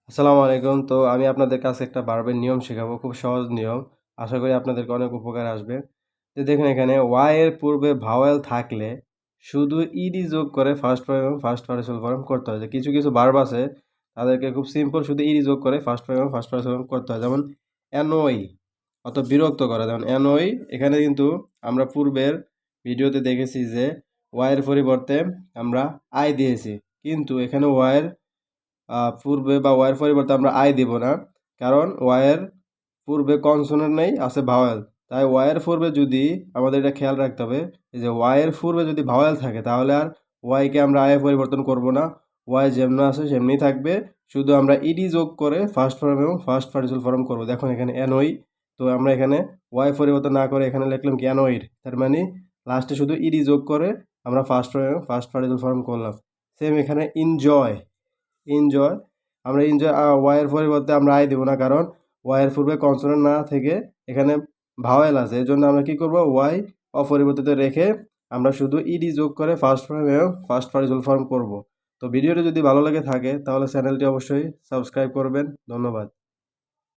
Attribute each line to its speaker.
Speaker 1: আসসালামু আলাইকুম। তো আমি আপনাদের কাছে একটা ভার্বের নিয়ম শেখাবো। খুব সহজ নিয়ম। আশা করি আপনাদেরকে অনেক উপকারে আসবে। তো দেখুন এখানে y এর পূর্বে ভাওয়েল থাকলে শুধু ed যোগ করে ফার্স্ট ফর্ম এবং ফার্স্ট পার্টিসিপল ফর্ম করতে হয়। যে কিছু, কিছু ভার্ব আছে তাদেরকে খুব সিম্পল শুধু ed যোগ করে ফার্স্ট ফর্ম এবং ফার্স্ট পার্টিসিপল ফর্ম করতে হয়। যেমন annoy অর্থাৎ বিরক্ত করা। যেমন annoy এখানে কিন্তু আমরা পূর্বের ভিডিওতে দেখেছি যে y এর পরিবর্তে আমরা I দিয়েছি। কিন্তু এখানে y এর পূর্বে বা ওয়াইয়ের পরিবর্তে আমরা আই দিব না, কারণ ওয়াইয়ের পূর্বে কনসোনেন্ট নেই, আছে ভাওয়েল। তাই ওয়াইয়ের পূর্বে যদি আমাদের এটা খেয়াল রাখতে হবে, এই যে ওয়াইয়ের পূর্বে যদি ভাওয়েল থাকে তাহলে আর ওয়াইকে আমরা আয়ে পরিবর্তন করব না, ওয়াই যেমন আছে সেমনি থাকবে। শুধু আমরা ইডি যোগ করে ফার্স্ট ফর্ম এবং ফার্স্ট পার্টিসিপল ফর্ম করব। দেখুন এখানে অ্যানোই, তো আমরা এখানে ওয়াই পরিবর্তন না করে এখানে লিখলাম কি অ্যানোইড, তার মানে লাস্টে শুধু ইডি যোগ করে আমরা ফার্স্ট ফর্ম এবং ফার্স্ট পার্টিসিপল ফর্ম করলাম। সেম এখানে এনজয়, এনজয় আমরা এনজয় ওয়াইয়ের পরিবর্তে আমরা আই দেবো না, কারণ ওয়াইয়ের পূর্বে কনসোনেন্ট না থেকে এখানে ভাওয়েল আছে। এর জন্য আমরা কি করব, ওয়াই অপরিবর্তিত রেখে আমরা শুধু ইডি যোগ করে ফার্স্ট ফর্ম এবং ফার্স্ট পার্টিসিপল ফর্ম করব। তো ভিডিওটি যদি ভালো লেগে থাকে তাহলে চ্যানেলটি অবশ্যই সাবস্ক্রাইব করবেন। ধন্যবাদ।